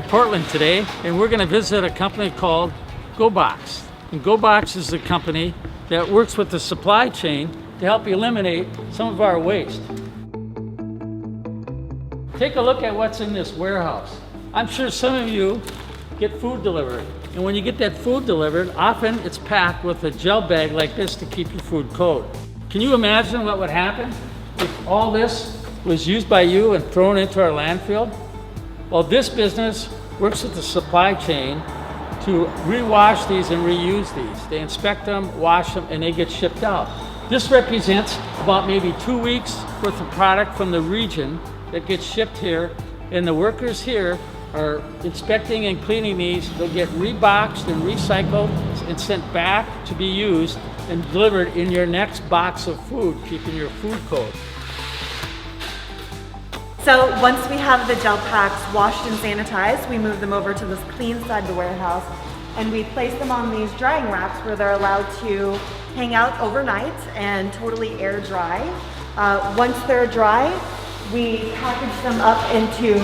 Portland today, and we're going to visit a company called GoBox. And GoBox is the company that works with the supply chain to help eliminate some of our waste. Take a look at what's in this warehouse. I'm sure some of you get food delivered. And when you get that food delivered, often it's packed with a gel bag like this to keep your food cold. Can you imagine what would happen if all this was used by you and thrown into our landfill? Well, this business works with the supply chain to rewash these and reuse these. They inspect them, wash them, and they get shipped out. This represents about maybe 2 weeks worth of product from the region that gets shipped here, and the workers here are inspecting and cleaning these. They'll get reboxed and recycled and sent back to be used and delivered in your next box of food, keeping your food cold. So once we have the gel packs washed and sanitized, we move them over to this clean side of the warehouse, and we place them on these drying racks where they're allowed to hang out overnight and totally air dry. Once they're dry, we package them up into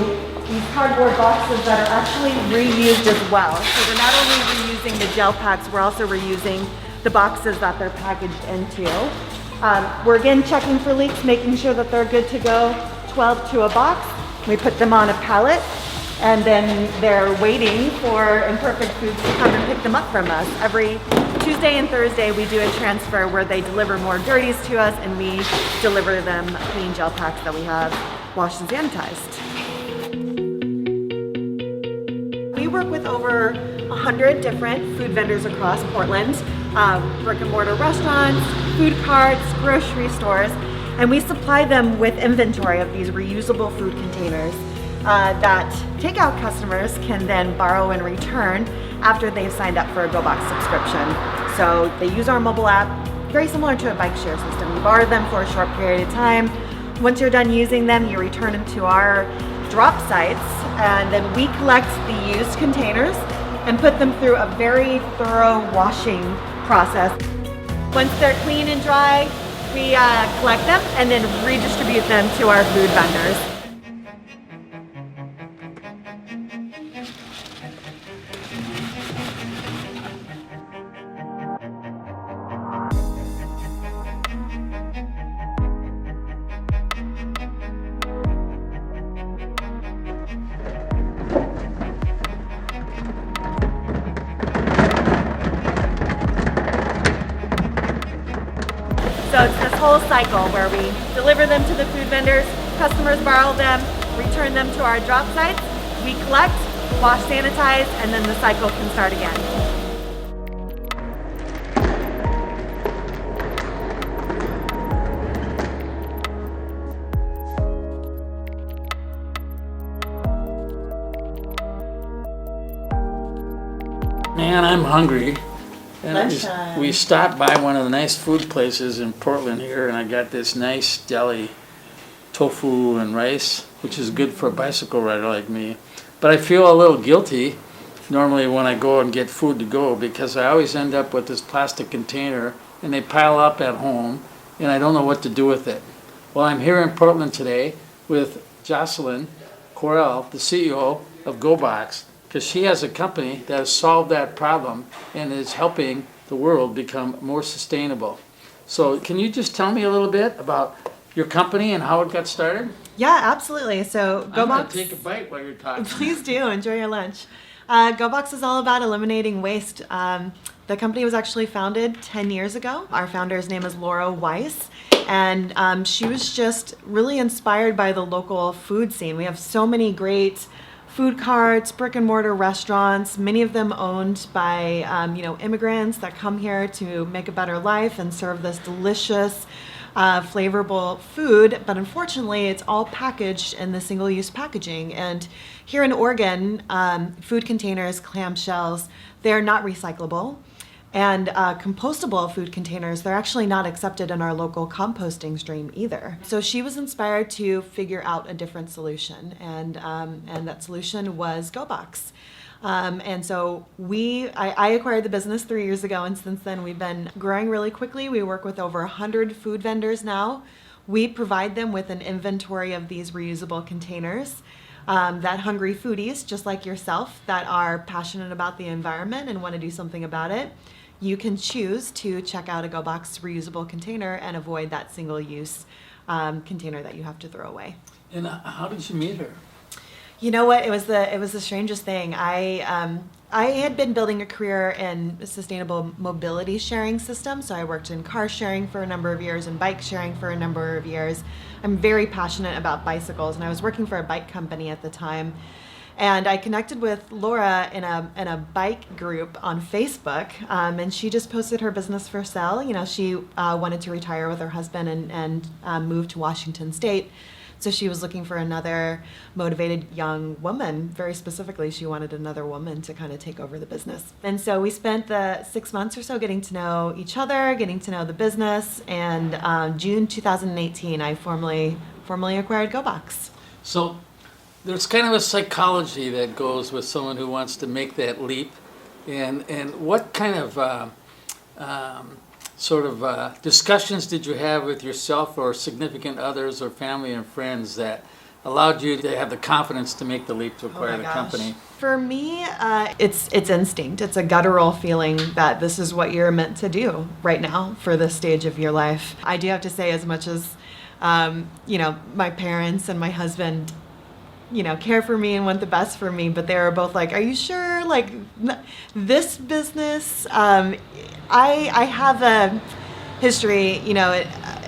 these cardboard boxes that are actually reused as well. So we're not only reusing the gel packs, we're also reusing the boxes that they're packaged into. We're again checking for leaks, making sure that they're good to go. 12 to a box. We put them on a pallet, and then they're waiting for Imperfect Foods to come and pick them up from us. Every Tuesday and Thursday we do a transfer where they deliver more dirties to us and we deliver them clean gel packs that we have washed and sanitized. We work with over 100 different food vendors across Portland, brick and mortar restaurants, food carts, grocery stores, and we supply them with inventory of these reusable food containers that takeout customers can then borrow and return after they've signed up for a GoBox subscription. So they use our mobile app, very similar to a bike share system. You borrow them for a short period of time. Once you're done using them, you return them to our drop sites, and then we collect the used containers and put them through a very thorough washing process. Once they're clean and dry, we collect them and then redistribute them to our food vendors. So it's this whole cycle where we deliver them to the food vendors, customers borrow them, return them to our drop sites, we collect, wash, sanitize, and then the cycle can start again. Man, I'm hungry. And Lunchtime. we stopped by one of the nice food places in Portland here, and I got this nice deli tofu and rice, which is good for a bicycle rider like me. But I feel a little guilty normally when I go and get food to go, because I always end up with this plastic container and they pile up at home and I don't know what to do with it. Well, I'm here in Portland today with Jocelyn, Quarrell, the CEO of GoBox, because she has a company that has solved that problem and is helping the world become more sustainable. So can you just tell me a little bit about your company and how it got started? Yeah, absolutely. So I'm gonna GoBox, take a bite while you're talking. please do, enjoy your lunch. GoBox is all about eliminating waste. The company was actually founded 10 years ago. Our founder's name is Laura Weiss, and she was just really inspired by the local food scene. We have so many great food carts, brick and mortar restaurants, many of them owned by immigrants that come here to make a better life and serve this delicious, flavorful food. But unfortunately, it's all packaged in the single-use packaging. And here in Oregon, food containers, clamshells, they're not recyclable. And compostable food containers, they're actually not accepted in our local composting stream either. So she was inspired to figure out a different solution, and that solution was GoBox. And so I acquired the business 3 years ago, and since then we've been growing really quickly. We work with over 100 food vendors now. We provide them with an inventory of these reusable containers. that hungry foodies, just like yourself, that are passionate about the environment and want to do something about it, you can choose to check out a GoBox reusable container and avoid that single-use container that you have to throw away. And how did you meet her? You know what? It was the strangest thing. I had been building a career in sustainable mobility sharing systems. So I worked in car sharing for a number of years and bike sharing for a number of years. I'm very passionate about bicycles, and I was working for a bike company at the time. And I connected with Laura in a bike group on Facebook, and she just posted her business for sale. You know, she wanted to retire with her husband and move to Washington State. So she was looking for another motivated young woman. Very specifically, she wanted another woman to kind of take over the business. And so we spent the 6 months or so getting to know each other, getting to know the business. And June 2018, I formally acquired GoBox. So there's kind of a psychology that goes with someone who wants to make that leap. And what kind of discussions did you have with yourself or significant others or family and friends that allowed you to have the confidence to make the leap to acquire the company? For me, it's instinct. It's a guttural feeling that this is what you're meant to do right now for this stage of your life. I do have to say, as much as my parents and my husband care for me and want the best for me, but they were both like, are you sure? Like, this business, I have a history,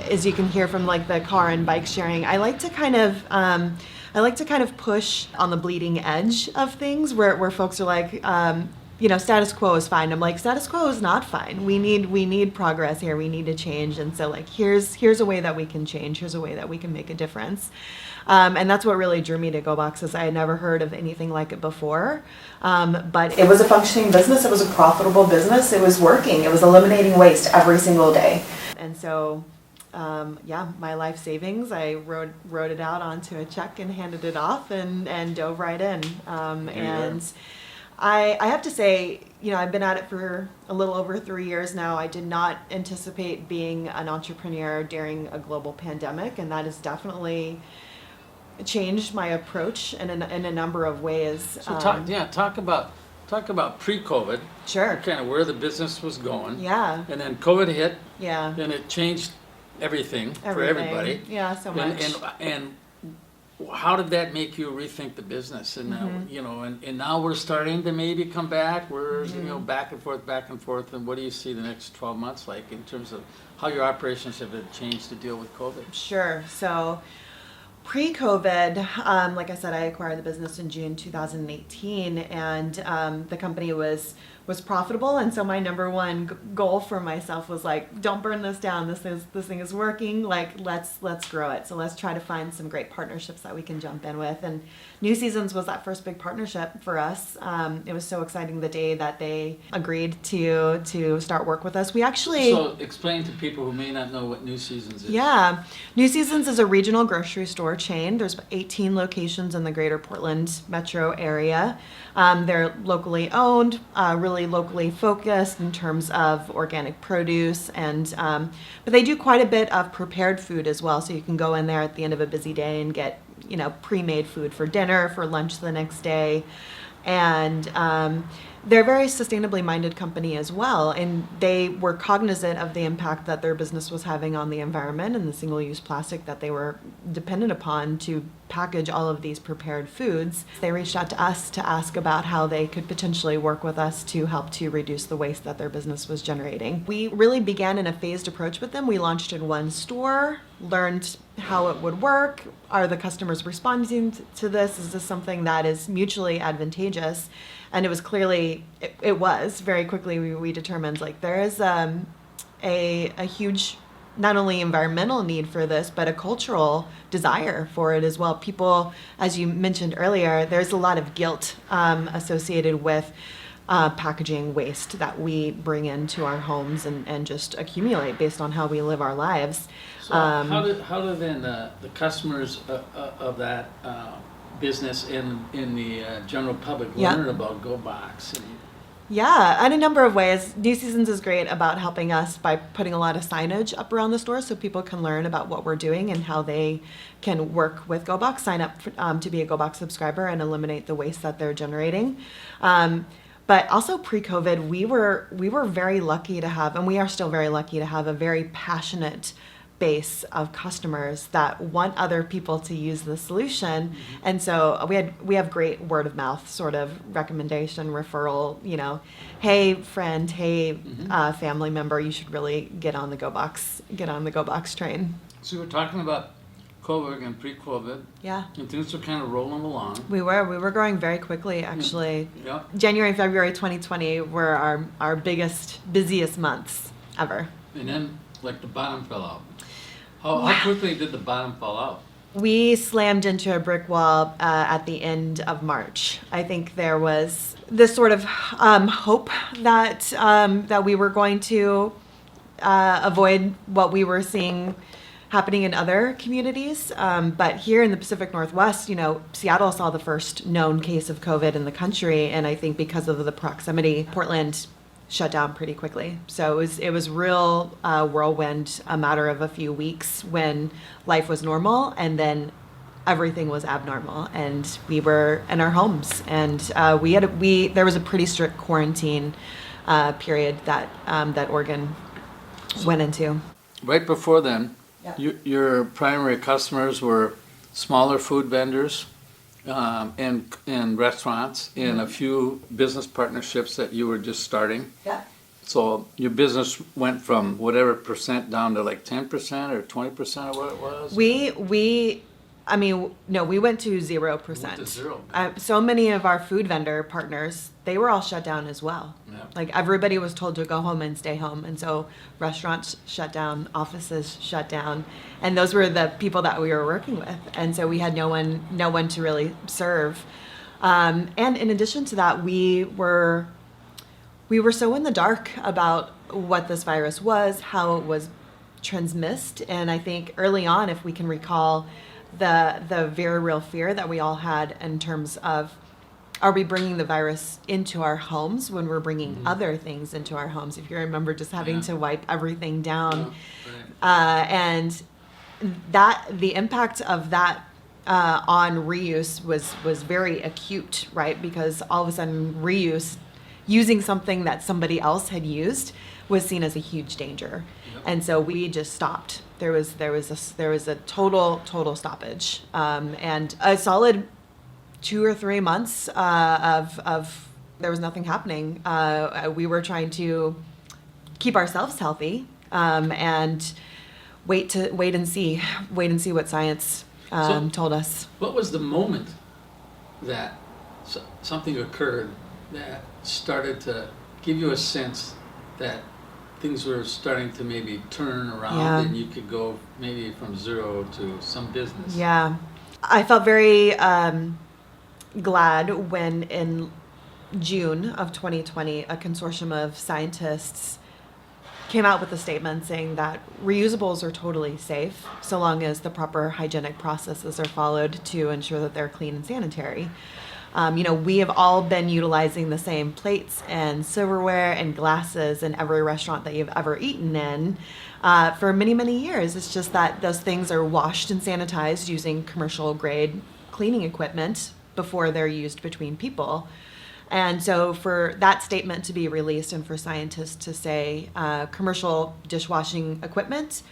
as you can hear from like the car and bike sharing. I like to kind of push on the bleeding edge of things where folks are like, status quo is fine. I'm like, status quo is not fine. We need progress here. We need to change. And so like, here's a way that we can change. Here's a way that we can make a difference. And that's what really drew me to GoBox, is I had never heard of anything like it before. But it was a functioning business. It was a profitable business. It was working. It was eliminating waste every single day. And so, my life savings, I wrote it out onto a check and handed it off and dove right in. I have to say, I've been at it for a little over 3 years now. I did not anticipate being an entrepreneur during a global pandemic, and that has definitely changed my approach in a number of ways. So talk about pre-COVID. Sure. Kind of where the business was going. Yeah. And then COVID hit. Yeah. And it changed everything. For everybody. Yeah, so much. And how did that make you rethink the business? And and now we're starting to maybe come back. We're back and forth. And what do you see the next 12 months like in terms of how your operations have changed to deal with COVID? Sure. So pre-COVID, like I said, I acquired the business in June 2018, and the company was profitable. And so my number one goal for myself was like, don't burn this down. This thing is working. Like, let's grow it. So let's try to find some great partnerships that we can jump in with. And New Seasons was that first big partnership for us. It was so exciting the day that they agreed to start work with us. So explain to people who may not know what New Seasons is. Yeah. New Seasons is a regional grocery store chain. There's 18 locations in the greater Portland metro area. They're locally owned, really locally focused in terms of organic produce, but they do quite a bit of prepared food as well. So you can go in there at the end of a busy day and get pre-made food for dinner, for lunch the next day. And they're a very sustainably minded company as well, and they were cognizant of the impact that their business was having on the environment and the single-use plastic that they were dependent upon to package all of these prepared foods. They reached out to us to ask about how they could potentially work with us to help to reduce the waste that their business was generating. We really began in a phased approach with them. We launched in one store, learned how it would work. Are the customers responding to this? Is this something that is mutually advantageous? And it was clearly, it was. Very quickly we determined like there is a huge, not only environmental need for this, but a cultural desire for it as well. People, as you mentioned earlier, there's a lot of guilt associated with packaging waste that we bring into our homes and just accumulate based on how we live our lives. So how do then the customers of that business in the general public learn about GoBox? Yeah, in a number of ways. New Seasons is great about helping us by putting a lot of signage up around the store so people can learn about what we're doing and how they can work with GoBox, sign up to be a GoBox subscriber and eliminate the waste that they're generating. But also pre-COVID, we were very lucky to have, and we are still very lucky to have a very passionate base of customers that want other people to use the solution. And so we have great word of mouth sort of recommendation, referral, hey friend, hey family member, you should really get on the GoBox train. So we're talking about COVID and pre-COVID. Yeah. And things are kind of rolling along. We were growing very quickly, actually. Yeah. January and February 2020 were our busiest months ever. And then like the bottom fell out. How quickly did the bottom fall out? We slammed into a brick wall at the end of March. I think there was this sort of hope that we were going to avoid what we were seeing happening in other communities. But here in the Pacific Northwest, Seattle saw the first known case of COVID in the country. And I think because of the proximity, Portland shut down pretty quickly. So it was real whirlwind, a matter of a few weeks when life was normal and then everything was abnormal and we were in our homes and there was a pretty strict quarantine period that Oregon went into. Right before then, Yeah. your primary customers were smaller food vendors and restaurants and a few business partnerships that you were just starting. Yeah. So your business went from whatever percent down to like 10% or 20% of what it was? We went to 0%. Went to zero. So many of our food vendor partners, they were all shut down as well. Yeah. Like everybody was told to go home and stay home. And so restaurants shut down, offices shut down. And those were the people that we were working with. And so we had no one to really serve. And in addition to that, we were so in the dark about what this virus was, how it was transmitted. And I think early on, if we can recall, the very real fear that we all had in terms of, are we bringing the virus into our homes when we're bringing other things into our homes? If you remember just having to wipe everything down. And the impact of that on reuse was very acute, right? Because all of a sudden using something that somebody else had used was seen as a huge danger. And so we just stopped. There was a total stoppage, and a solid 2 or 3 months of there was nothing happening. We were trying to keep ourselves healthy and wait and see what science told us. What was the moment that something occurred that started to give you a sense that things were starting to maybe turn around and you could go maybe from zero to some business? Yeah. I felt very glad when in June of 2020, a consortium of scientists came out with a statement saying that reusables are totally safe so long as the proper hygienic processes are followed to ensure that they're clean and sanitary. We have all been utilizing the same plates and silverware and glasses in every restaurant that you've ever eaten in for many, many years. It's just that those things are washed and sanitized using commercial grade cleaning equipment before they're used between people. And so for that statement to be released and for scientists to say commercial dishwashing equipment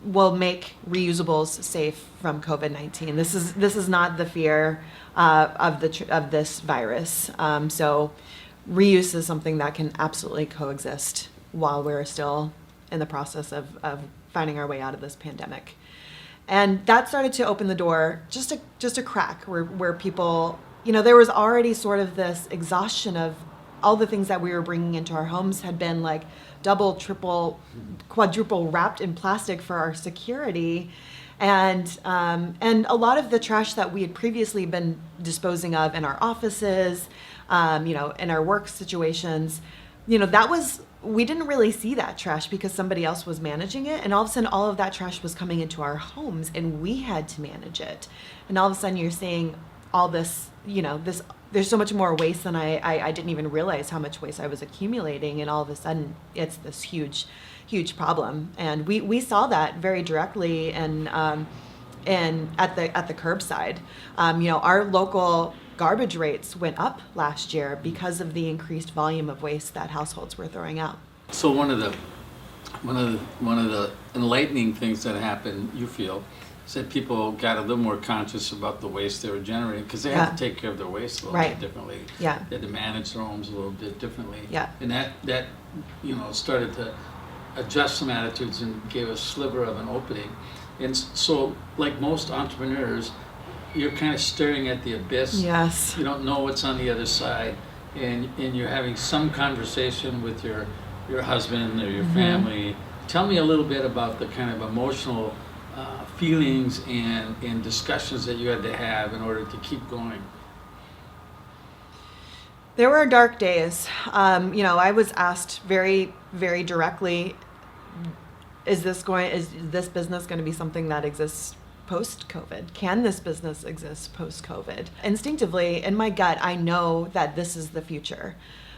will make reusables safe from COVID-19. This is not the fear of this virus. So reuse is something that can absolutely coexist while we're still in the process of finding our way out of this pandemic. And that started to open the door just a crack where people, there was already sort of this exhaustion of all the things that we were bringing into our homes had been like double, triple, quadruple wrapped in plastic for our security. And a lot of the trash that we had previously been disposing of in our offices, in our work situations, we didn't really see that trash because somebody else was managing it. And all of a sudden, all of that trash was coming into our homes and we had to manage it. And all of a sudden you're seeing all this, this there's so much more waste than I didn't even realize how much waste I was accumulating, and all of a sudden it's this huge problem. And we saw that very directly and at the curbside. Our local garbage rates went up last year because of the increased volume of waste that households were throwing out. So one of the enlightening things that happened, you feel, is that people got a little more conscious about the waste they were generating, because they had to take care of their waste a little bit differently. Yeah. They had to manage their homes a little bit differently. Yeah. And that started to adjust some attitudes and gave a sliver of an opening. And so, like most entrepreneurs, you're kind of staring at the abyss. Yes. You don't know what's on the other side, and you're having some conversation with your husband or your family. Tell me a little bit about the kind of emotional feelings and discussions that you had to have in order to keep going. There were dark days. I was asked very, very directly, is this business going to be something that exists post-COVID? Can this business exist post-COVID? Instinctively, in my gut, I know that this is the future.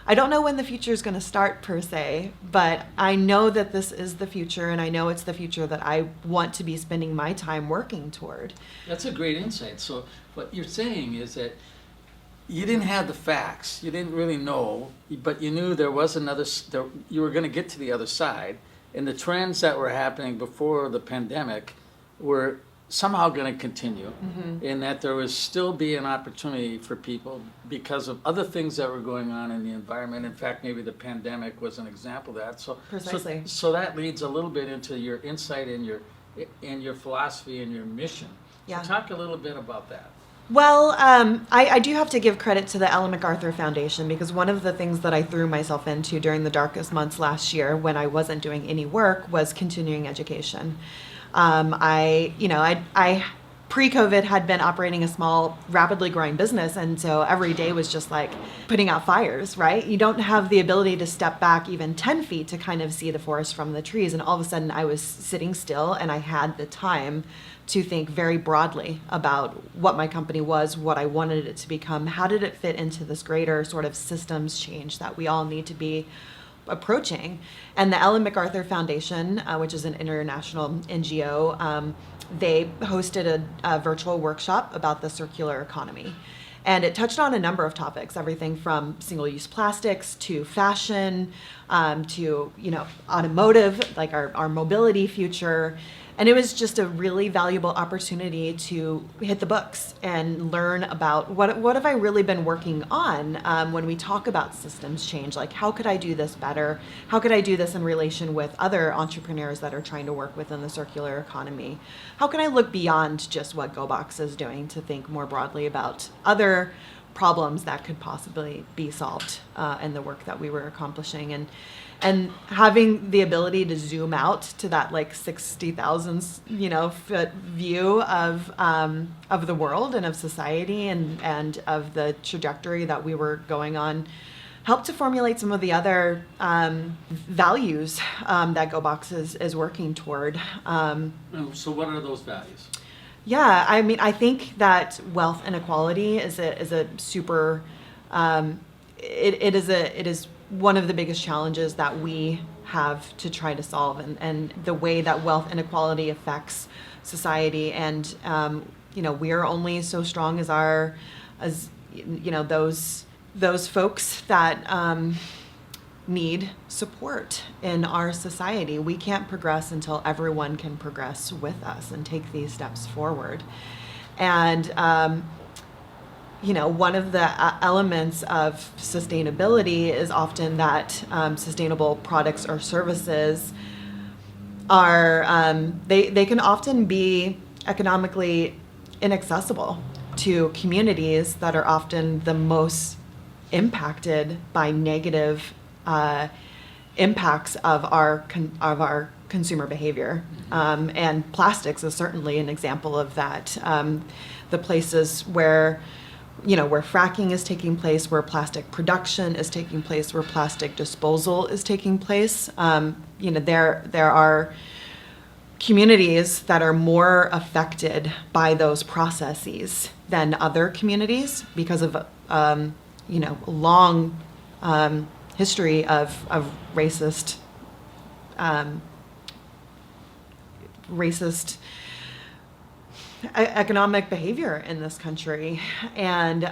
I don't know when the future is going to start per se, but I know that this is the future, and I know it's the future that I want to be spending my time working toward. That's a great insight. So what you're saying is that you didn't have the facts, you didn't really know, but you knew there was you were going to get to the other side, and the trends that were happening before the pandemic were somehow going to continue, and that there would still be an opportunity for people because of other things that were going on in the environment. In fact, maybe the pandemic was an example of that. Precisely. So that leads a little bit into your insight and your philosophy and your mission. Yeah. So talk a little bit about that. Well, I do have to give credit to the Ellen MacArthur Foundation, because one of the things that I threw myself into during the darkest months last year when I wasn't doing any work was continuing education. I pre-COVID had been operating a small, rapidly growing business, and so every day was just like putting out fires, right? You don't have the ability to step back even 10 feet to kind of see the forest from the trees, and all of a sudden I was sitting still, and I had the time to think very broadly about what my company was, what I wanted it to become, how did it fit into this greater sort of systems change that we all need to be approaching. And the Ellen MacArthur Foundation, which is an international NGO, they hosted a virtual workshop about the circular economy. And it touched on a number of topics, everything from single-use plastics to fashion, to automotive, like our mobility future. And it was just a really valuable opportunity to hit the books and learn about what have I really been working on when we talk about systems change. Like, how could I do this better? How could I do this in relation with other entrepreneurs that are trying to work within the circular economy? How can I look beyond just what GoBox is doing to think more broadly about other problems that could possibly be solved in the work that we were accomplishing? And having the ability to zoom out to that like 60,000 foot view of the world and of society and of the trajectory that we were going on helped to formulate some of the other values that GoBox is working toward. So what are those values? Yeah, I mean, I think that wealth inequality is a super. It is one of the biggest challenges that we have to try to solve, and the way that wealth inequality affects society. And we are only so strong as those folks that need support in our society. We can't progress until everyone can progress with us and take these steps forward. And one of the elements of sustainability is often that sustainable products or services are they can often be economically inaccessible to communities that are often the most impacted by negative impacts of our consumer behavior. And plastics is certainly an example of that. The places where fracking is taking place, where plastic production is taking place, where plastic disposal is taking place. There are communities that are more affected by those processes than other communities because of long history of racist economic behavior in this country, and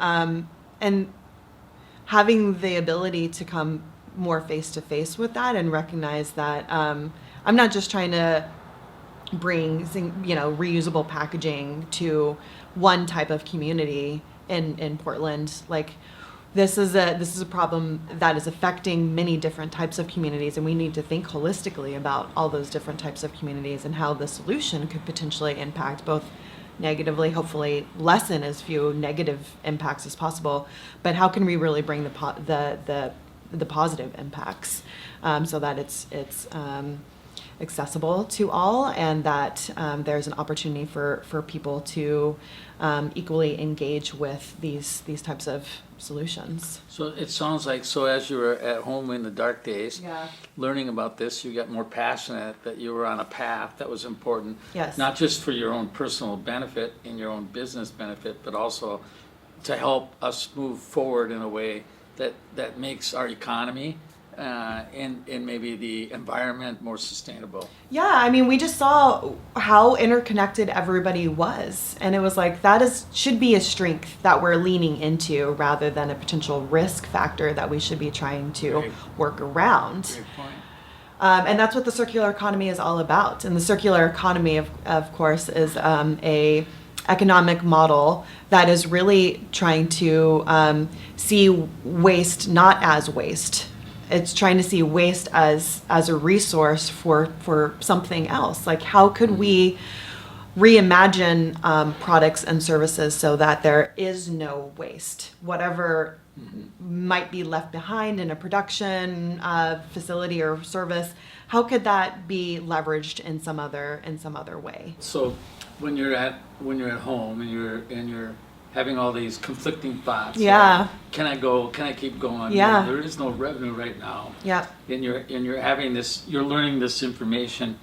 having the ability to come more face to face with that and recognize that I'm not just trying to bring reusable packaging to one type of community in Portland. Like, this is a problem that is affecting many different types of communities, and we need to think holistically about all those different types of communities and how the solution could potentially impact both negatively, hopefully lessen as few negative impacts as possible, but how can we really bring the positive impacts so that it's accessible to all, and that there's an opportunity for people to equally engage with these types of solutions. So it sounds like, so as you were at home in the dark days, learning about this, you got more passionate that you were on a path that was important. Yes. Not just for your own personal benefit and your own business benefit, but also to help us move forward in a way that makes our economy and maybe the environment more sustainable. Yeah, I mean, we just saw how interconnected everybody was, and it was like should be a strength that we're leaning into rather than a potential risk factor that we should be trying to work around. Great point. And that's what the circular economy is all about. And the circular economy, of course, is a economic model that is really trying to see waste not as waste. It's trying to see waste as a resource for something else. Like, how could we reimagine products and services so that there is no waste? Whatever might be left behind in a production facility or service, how could that be leveraged in some other way? So when you're at home and you're having all these conflicting thoughts. Yeah. Like, can I go? Can I keep going? Yeah. There is no revenue right now. Yeah. And you're having this. You're learning this information.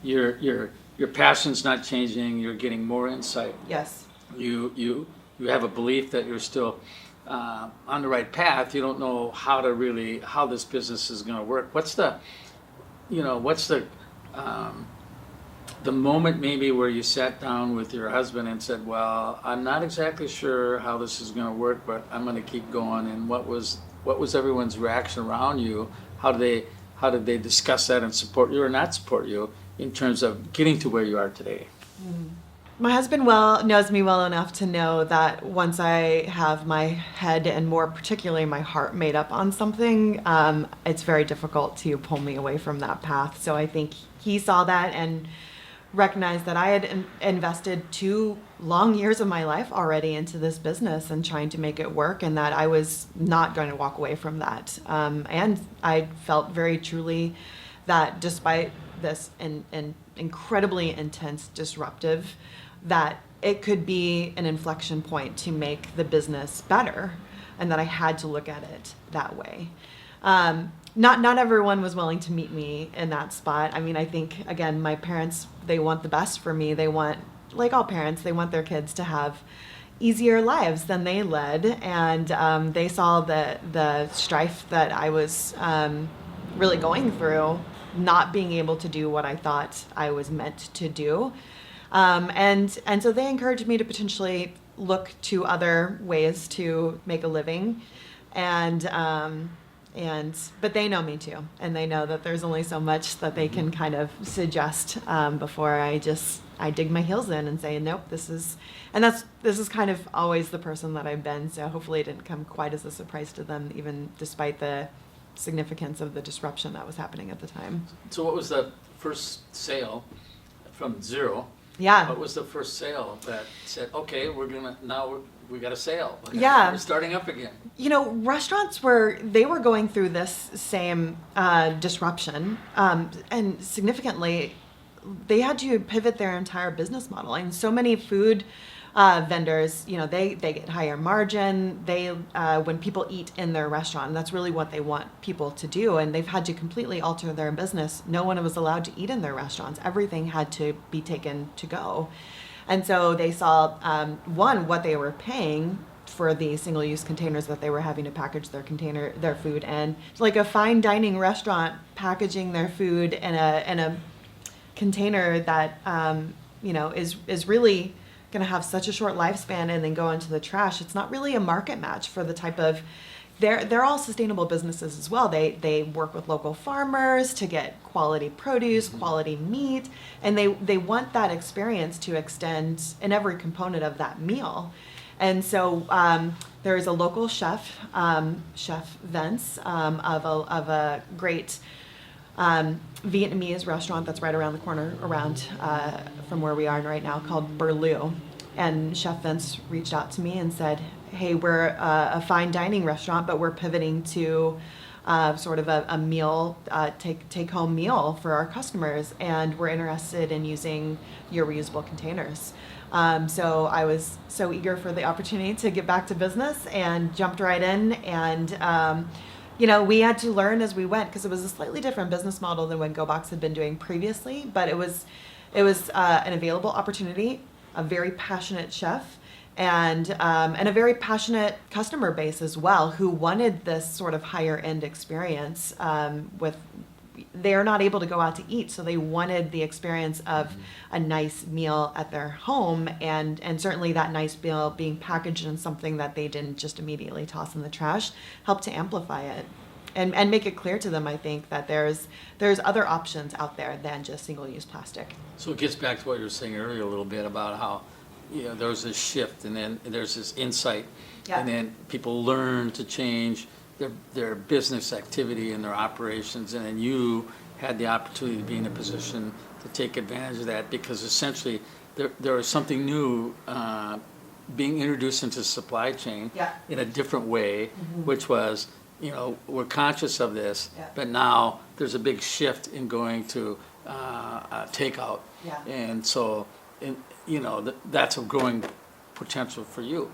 Your passion's not changing. You're getting more insight. Yes. You have a belief that you're still on the right path. You don't know how this business is going to work. What's the moment maybe where you sat down with your husband and said, well, I'm not exactly sure how this is going to work, but I'm going to keep going? And what was everyone's reaction around you? How did they discuss that and support you or not support you in terms of getting to where you are today? My husband knows me well enough to know that once I have my head and more particularly my heart made up on something, it's very difficult to pull me away from that path. So I think he saw that and recognized that I had invested 2 long years of my life already into this business and trying to make it work, and that I was not going to walk away from that. And I felt very truly that despite this incredibly intense disruptive, that it could be an inflection point to make the business better, and that I had to look at it that way. Not everyone was willing to meet me in that spot. I mean, I think, again, my parents, they want the best for me. They want, like all parents, they want their kids to have easier lives than they led. And they saw the strife that I was really going through, not being able to do what I thought I was meant to do. And so they encouraged me to potentially look to other ways to make a living. But they know me too, and they know that there's only so much that they can kind of suggest before I dig my heels in and say, nope, this is kind of always the person that I've been. So hopefully it didn't come quite as a surprise to them, even despite the significance of the disruption that was happening at the time. So what was the first sale from zero? Yeah. What was the first sale that said, okay, we got a sale. Yeah. We're starting up again. Restaurants were going through this same disruption, and significantly, they had to pivot their entire business model. And so many food vendors, they get higher margin. They when people eat in their restaurant, that's really what they want people to do, and they've had to completely alter their business. No one was allowed to eat in their restaurants. Everything had to be taken to go. And so they saw, what they were paying for the single-use containers that they were having to package their food in. It's like a fine dining restaurant packaging their food in a container that is really going to have such a short lifespan and then go into the trash. It's not really a market match for the type of. They're all sustainable businesses as well. They work with local farmers to get quality produce, quality meat, and they want that experience to extend in every component of that meal. And so there is a local chef, Chef Vance, of a great Vietnamese restaurant that's right around the corner from where we are right now, called Burloo. And Chef Vance reached out to me and said, hey, we're a fine dining restaurant, but we're pivoting to sort of a meal, take-home meal for our customers, and we're interested in using your reusable containers. So I was so eager for the opportunity to get back to business and jumped right in. And, we had to learn as we went, because it was a slightly different business model than what GoBox had been doing previously. But it was an available opportunity, a very passionate chef, and a very passionate customer base as well, who wanted this sort of higher end experience they're not able to go out to eat, so they wanted the experience of a nice meal at their home, and certainly that nice meal being packaged in something that they didn't just immediately toss in the trash helped to amplify it and make it clear to them, I think, that there's other options out there than just single-use plastic. So it gets back to what you were saying earlier a little bit about how there was this shift, and then there's this insight, and then people learn to change their business activity and their operations, and then you had the opportunity to be in a position to take advantage of that, because essentially there was something new being introduced into the supply chain in a different way, which was, we're conscious of this, but now there's a big shift in going to takeout, and so that's a growing potential for you.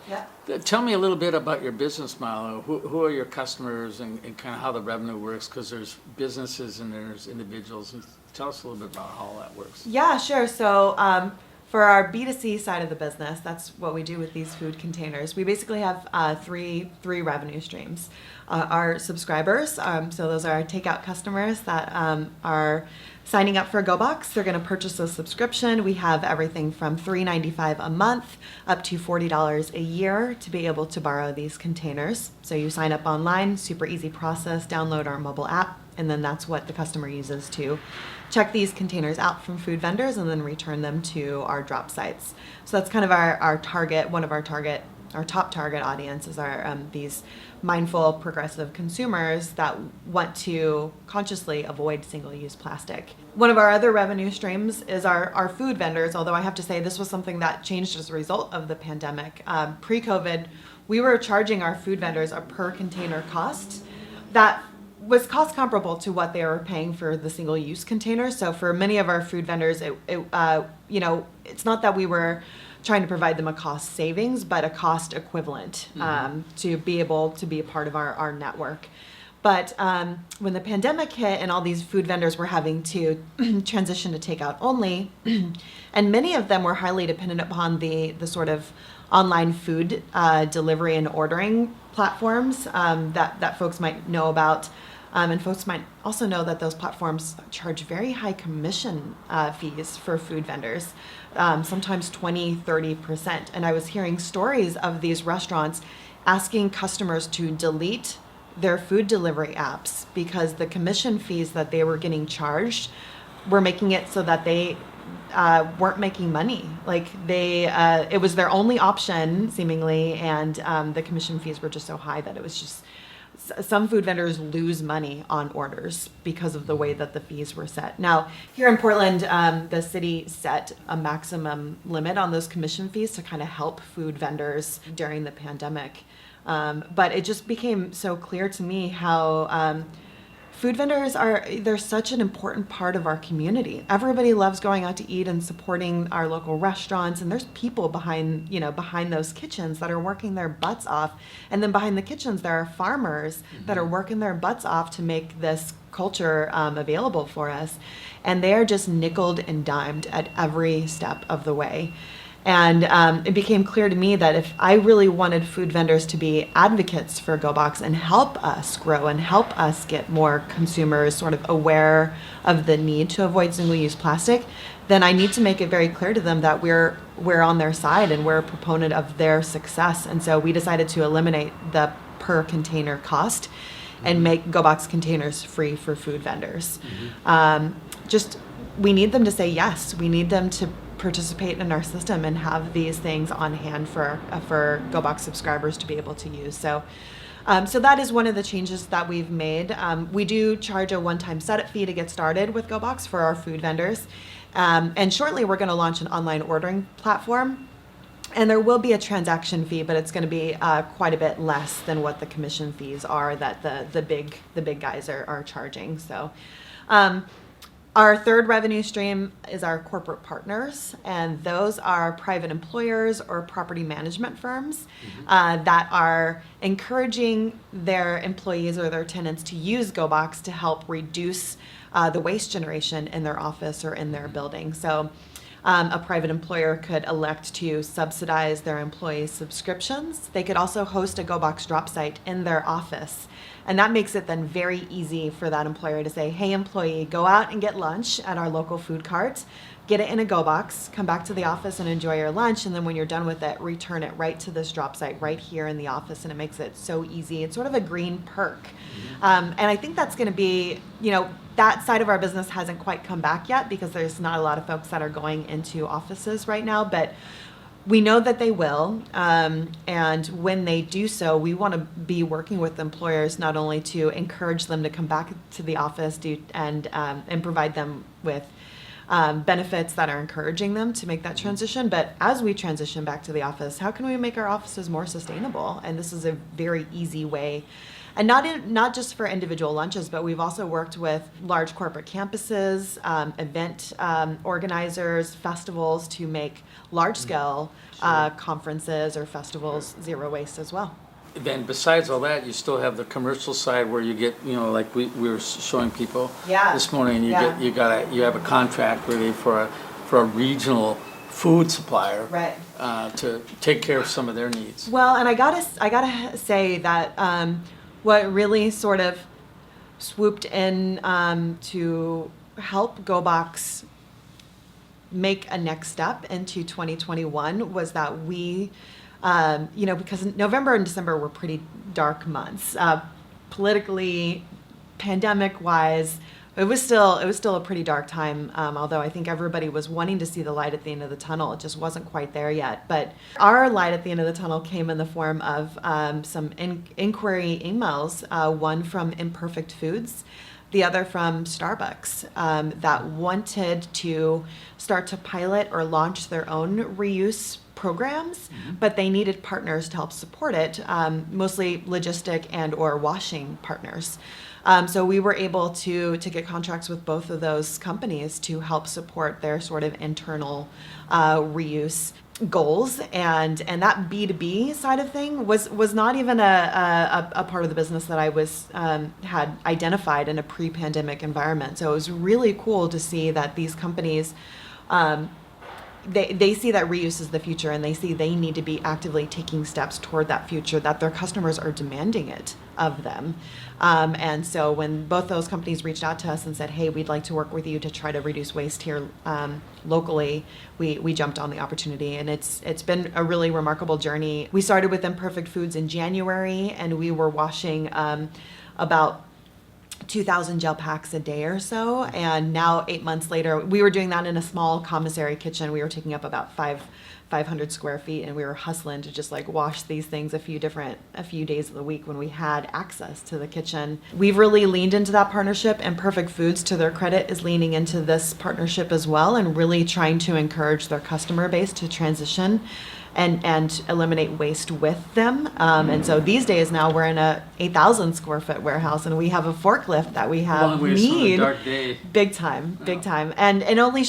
Tell me a little bit about your business model. Who are your customers, and kind of how the revenue works, because there's businesses and there's individuals. And tell us a little bit about how all that works. Yeah, sure. So for our B2C side of the business, that's what we do with these food containers. We basically have three revenue streams. Our subscribers, so those are our takeout customers that are signing up for GoBox. They're going to purchase a subscription. We have everything from $3.95 a month up to $40 a year to be able to borrow these containers. So you sign up online, super easy process, download our mobile app, and then that's what the customer uses to check these containers out from food vendors and then return them to our drop sites. So that's kind of our target, our top target audience is these mindful, progressive consumers that want to consciously avoid single-use plastic. One of our other revenue streams is our food vendors, although I have to say this was something that changed as a result of the pandemic. Pre-COVID, we were charging our food vendors a per container cost that was cost comparable to what they were paying for the single-use container. So for many of our food vendors, it's not that we were trying to provide them a cost savings, but a cost equivalent to be able to be a part of our network. But when the pandemic hit and all these food vendors were having to transition to takeout only, and many of them were highly dependent upon the sort of online food delivery and ordering platforms that folks might know about. And folks might also know that those platforms charge very high commission fees for food vendors, sometimes 20-30%. And I was hearing stories of these restaurants asking customers to delete their food delivery apps because the commission fees that they were getting charged were making it so that they weren't making money. Like it was their only option seemingly, and the commission fees were just so high that it was just. Some food vendors lose money on orders because of the way that the fees were set. Now, here in Portland, the city set a maximum limit on those commission fees to kind of help food vendors during the pandemic. But it just became so clear to me how Food vendors they're such an important part of our community. Everybody loves going out to eat and supporting our local restaurants, and there's people behind those kitchens that are working their butts off. And then behind the kitchens there are farmers that are working their butts off to make this culture available for us. And they are just nickeled and dimed at every step of the way. And it became clear to me that if I really wanted food vendors to be advocates for GoBox and help us grow and help us get more consumers sort of aware of the need to avoid single-use plastic, then I need to make it very clear to them that we're on their side and we're a proponent of their success. And so we decided to eliminate the per container cost and make GoBox containers free for food vendors. We need them to say yes. We need them to participate in our system and have these things on hand for GoBox subscribers to be able to use. So that is one of the changes that we've made. We do charge a one-time setup fee to get started with GoBox for our food vendors. And shortly we're going to launch an online ordering platform. And there will be a transaction fee, but it's going to be quite a bit less than what the commission fees are that the big guys are charging. So our third revenue stream is our corporate partners, and those are private employers or property management firms that are encouraging their employees or their tenants to use GoBox to help reduce the waste generation in their office or in their building. So a private employer could elect to subsidize their employees' subscriptions. They could also host a GoBox drop site in their office. And that makes it then very easy for that employer to say, hey, employee, go out and get lunch at our local food cart, get it in a GoBox, come back to the office and enjoy your lunch. And then when you're done with it, return it right to this drop site right here in the office. And it makes it so easy. It's sort of a green perk. And I think that's going to be, that side of our business hasn't quite come back yet because there's not a lot of folks that are going into offices right now. But we know that they will, and when they do so, we want to be working with employers not only to encourage them to come back to the office and provide them with benefits that are encouraging them to make that transition, but as we transition back to the office, how can we make our offices more sustainable? And this is a very easy way. And not just for individual lunches, but we've also worked with large corporate campuses, event organizers, festivals to make large-scale conferences or festivals zero waste as well. Then besides all that, you still have the commercial side where you get, like we were showing people this morning. You have a contract really for a regional food supplier, right, to take care of some of their needs. Well, and I gotta say that what really sort of swooped in to help GoBox make a next step into 2021 was that we, because November and December were pretty dark months, politically, pandemic-wise. It was still a pretty dark time, although I think everybody was wanting to see the light at the end of the tunnel. It just wasn't quite there yet. But our light at the end of the tunnel came in the form of some inquiry emails, one from Imperfect Foods, the other from Starbucks, that wanted to start to pilot or launch their own reuse programs, but they needed partners to help support it, mostly logistic and or washing partners. So we were able to get contracts with both of those companies to help support their sort of internal reuse goals, and that B2B side of thing was not even a part of the business that I had identified in a pre-pandemic environment. So it was really cool to see that these companies they see that reuse is the future, and they see they need to be actively taking steps toward that future, that their customers are demanding it of them. And so when both those companies reached out to us and said, hey, we'd like to work with you to try to reduce waste here locally, we jumped on the opportunity, and it's been a really remarkable journey. We started with Imperfect Foods in January, and we were washing about 2,000 gel packs a day or so, and now 8 months later, we were doing that in a small commissary kitchen. We were taking up about 500 square feet, and we were hustling to just like wash these things a few days of the week when we had access to the kitchen. We've really leaned into that partnership, and Perfect Foods, to their credit, is leaning into this partnership as well, and really trying to encourage their customer base to transition and eliminate waste with them. And so these days now we're in a 8,000 square foot warehouse, and we have a forklift that we have Long ways from a need dark day. big time, and in only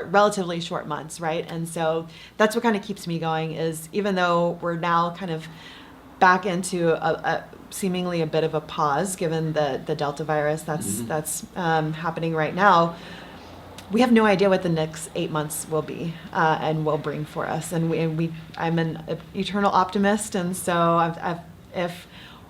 relatively short months, right? And so that's what kind of keeps me going, is even though we're now kind of back into a seemingly a bit of a pause given the Delta virus that's happening right now. We have no idea what the next 8 months will be and will bring for us. And I'm an eternal optimist, and so if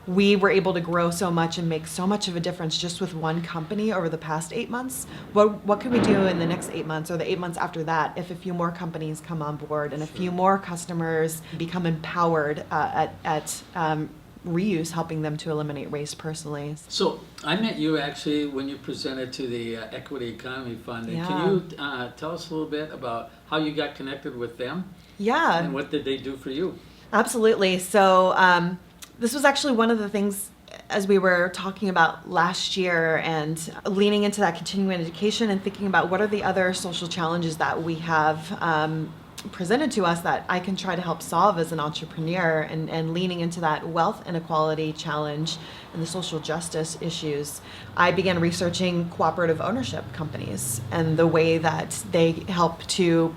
we were able to grow so much and make so much of a difference just with one company over the past 8 months, what could we do in the next 8 months or the 8 months after that if a few more companies come on board and a few more customers become empowered at reuse, helping them to eliminate waste personally. So I met you actually when you presented to the Equitable Economy Fund. And can you tell us a little bit about how you got connected with them? Yeah. And what did they do for you? Absolutely. So this was actually one of the things, as we were talking about last year and leaning into that continuing education and thinking about what are the other social challenges that we have presented to us that I can try to help solve as an entrepreneur, and leaning into that wealth inequality challenge and the social justice issues, I began researching cooperative ownership companies and the way that they help to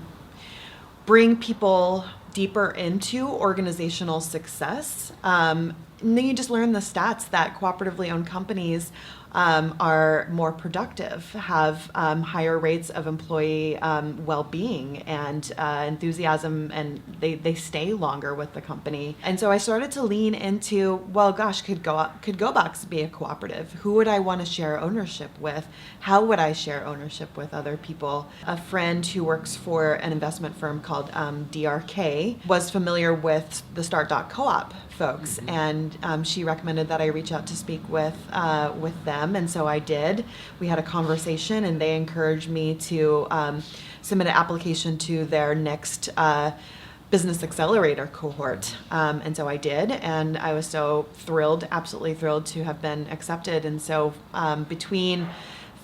bring people deeper into organizational success. And then you just learn the stats that cooperatively owned companies are more productive, have higher rates of employee well-being and enthusiasm, and they stay longer with the company. And so I started to lean into, well, gosh, could GoBox be a cooperative? Who would I want to share ownership with? How would I share ownership with other people? A friend who works for an investment firm called DRK was familiar with the Start.coop folks, and she recommended that I reach out to speak with them, and so I did. We had a conversation, and they encouraged me to submit an application to their next business accelerator cohort, and so I did, and I was so thrilled, absolutely thrilled to have been accepted. And so between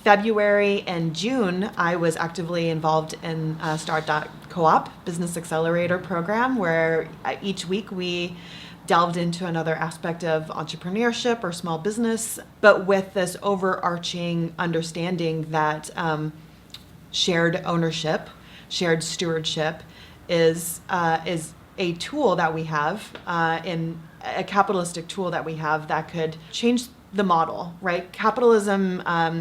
February and June, I was actively involved in Start.coop Business Accelerator program, where each week we delved into another aspect of entrepreneurship or small business, but with this overarching understanding that shared ownership, shared stewardship is a tool that we have, in a capitalistic tool that we have that could change the model, right? Capitalism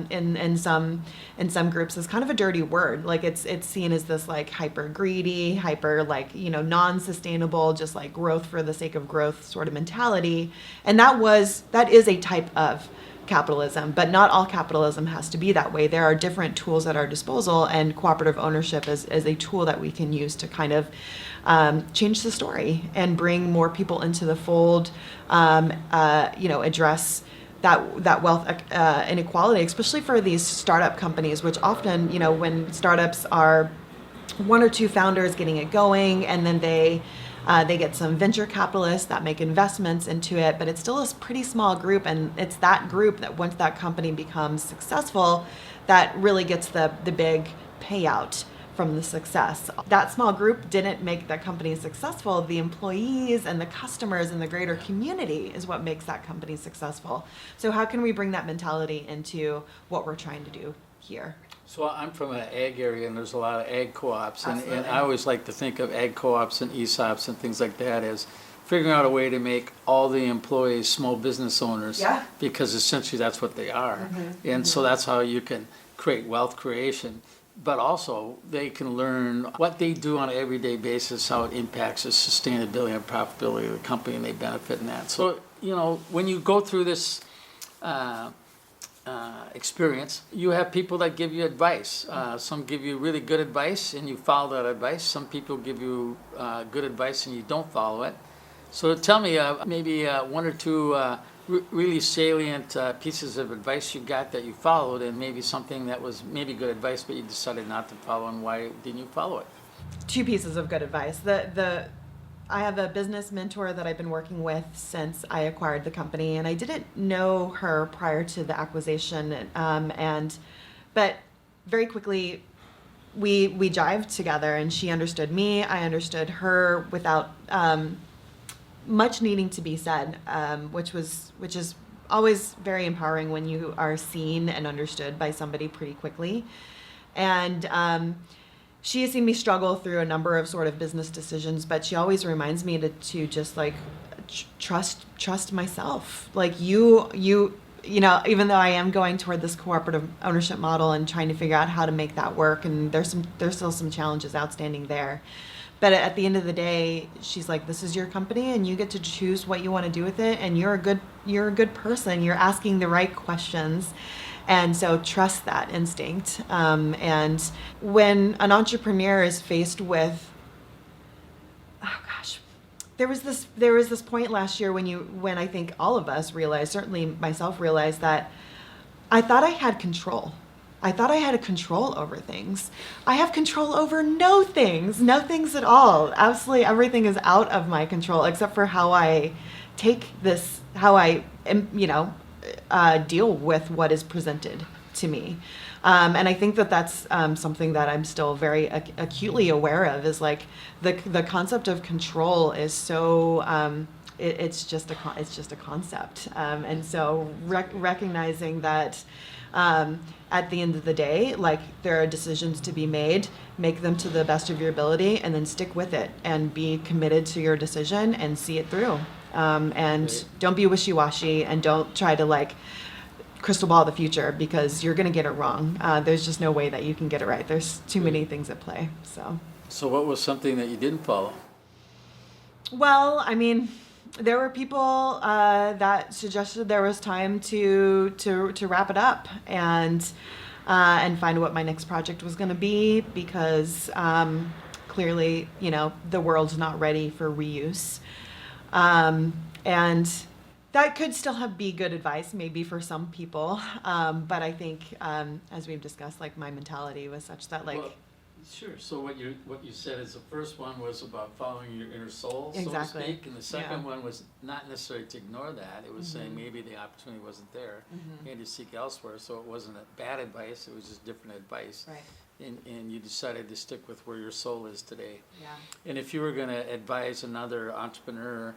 in some groups is kind of a dirty word. Like it's seen as this like hyper greedy, hyper like, non-sustainable, just like growth for the sake of growth sort of mentality. And that is a type of capitalism, but not all capitalism has to be that way. There are different tools at our disposal, and cooperative ownership is a tool that we can use to kind of change the story and bring more people into the fold, address that wealth inequality, especially for these startup companies, which often, when startups are one or two founders getting it going, and then they get some venture capitalists that make investments into it, but it's still a pretty small group, and it's that group that once that company becomes successful, that really gets the big payout from the success. That small group didn't make that company successful. The employees and the customers and the greater community is what makes that company successful. So how can we bring that mentality into what we're trying to do here? So I'm from an ag area, and there's a lot of ag co-ops, and I always like to think of ag co-ops and ESOPs and things like that as figuring out a way to make all the employees small business owners, because essentially that's what they are. And so that's how you can create wealth creation. But also they can learn what they do on an everyday basis, how it impacts the sustainability and profitability of the company, and they benefit in that. So, when you go through this experience, you have people that give you advice. Some give you really good advice and you follow that advice. Some people give you good advice and you don't follow it. So tell me maybe one or two really salient pieces of advice you got that you followed, and maybe something that was maybe good advice but you decided not to follow, and why didn't you follow it? Two pieces of good advice. I have a business mentor that I've been working with since I acquired the company, and I didn't know her prior to the acquisition, but very quickly we jived together, and she understood me, I understood her without much needing to be said, which is always very empowering when you are seen and understood by somebody pretty quickly. And she has seen me struggle through a number of sort of business decisions, but she always reminds me to just like trust myself. Like you know, even though I am going toward this cooperative ownership model and trying to figure out how to make that work, and there's still some challenges outstanding there. But at the end of the day, she's like, this is your company and you get to choose what you want to do with it, and you're a good person. You're asking the right questions. And so trust that instinct. And when an entrepreneur is faced with, oh gosh, there was this point last year when I think all of us realized, certainly myself realized, that I thought I had control. I thought I had a control over things. I have control over no things at all. Absolutely everything is out of my control except for how I take this, how I, deal with what is presented to me. And I think that's something that I'm still very acutely aware of, is like the concept of control is so, it's just a concept. And so recognizing that at the end of the day, like, there are decisions to be made, make them to the best of your ability, and then stick with it and be committed to your decision and see it through. And don't be wishy-washy, and don't try to like crystal ball the future, because you're going to get it wrong. There's just no way that you can get it right. There's too many things at play. So what was something that you didn't follow? Well, I mean, there were people that suggested there was time to wrap it up and find what my next project was going to be, because clearly, the world's not ready for reuse. And that could still be good advice, maybe, for some people. But I think, as we've discussed, like, my mentality was such that, like... Well, sure. So what you said is the first one was about following your inner soul, Exactly. so to speak, and the second one was not necessarily to ignore that. It was saying maybe the opportunity wasn't there, you had to seek elsewhere. So it wasn't a bad advice; it was just different advice. Right. And you decided to stick with where your soul is today. Yeah. And if you were going to advise another entrepreneur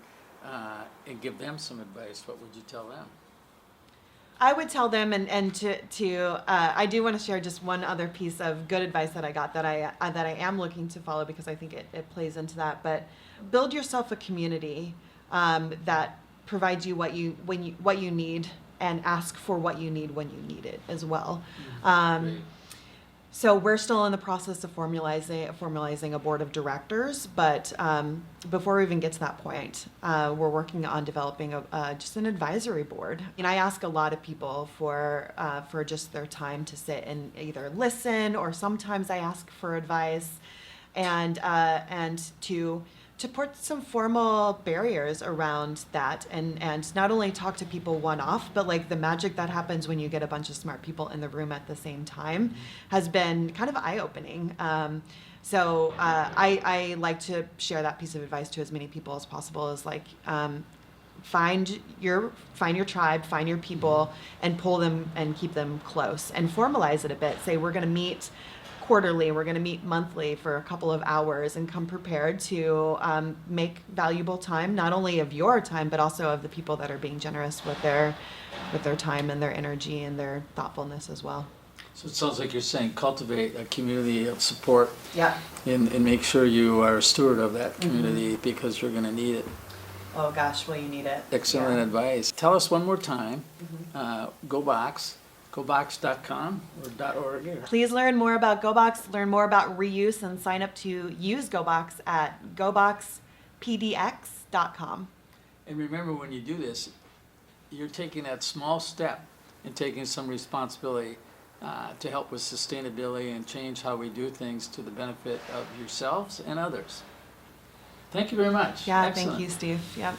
and give them some advice, what would you tell them? I would tell them, I do want to share just one other piece of good advice that I got that I am looking to follow, because I think it plays into that. But build yourself a community that provides you what you need, and ask for what you need when you need it as well. So we're still in the process of formalizing a board of directors, but before we even get to that point, we're working on developing just an advisory board. And I ask a lot of people for just their time to sit and either listen, or sometimes I ask for advice, and to put some formal barriers around that, and not only talk to people one-off, but like the magic that happens when you get a bunch of smart people in the room at the same time has been kind of eye-opening. So I like to share that piece of advice to as many people as possible, is like, find your tribe, find your people, and pull them and keep them close, and formalize it a bit. Say, we're going to meet quarterly, we're going to meet monthly for a couple of hours, and come prepared to make valuable time, not only of your time, but also of the people that are being generous with their time and their energy and their thoughtfulness as well. So it sounds like you're saying cultivate a community of support. Yeah. And make sure you are a steward of that community, because you're going to need it. Oh gosh, will you need it? Excellent advice. Tell us one more time, GoBox. GoBox.com or .org? Or? Please learn more about GoBox, learn more about reuse, and sign up to use GoBox at GoBoxPDX.com. And remember, when you do this, you're taking that small step and taking some responsibility to help with sustainability and change how we do things to the benefit of yourselves and others. Thank you very much. Yeah, Excellent. Thank you, Steve. Yep.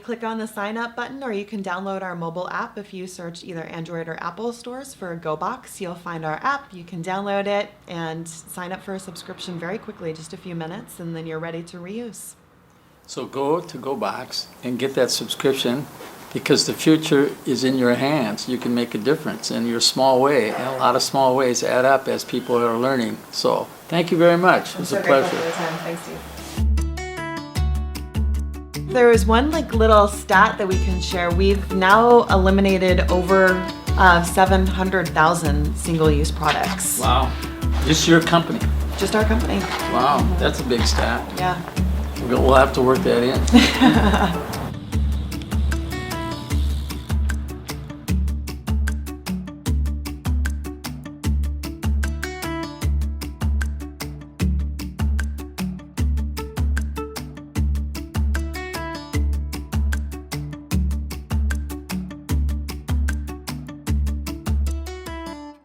Click on the sign up button, or you can download our mobile app. If you search either Android or Apple stores for GoBox, you'll find our app. You can download it and sign up for a subscription very quickly, just a few minutes, and then you're ready to reuse. So go to GoBox and get that subscription because the future is in your hands. You can make a difference in your small way, and a lot of small ways add up as people are learning. So thank you very much. It was a pleasure. For your time. Thanks, Steve. There is one little stat that we can share. We've now eliminated over 700,000 single-use products. Wow. Just your company. Just our company. Wow, that's a big stat. Yeah. We'll have to work that in.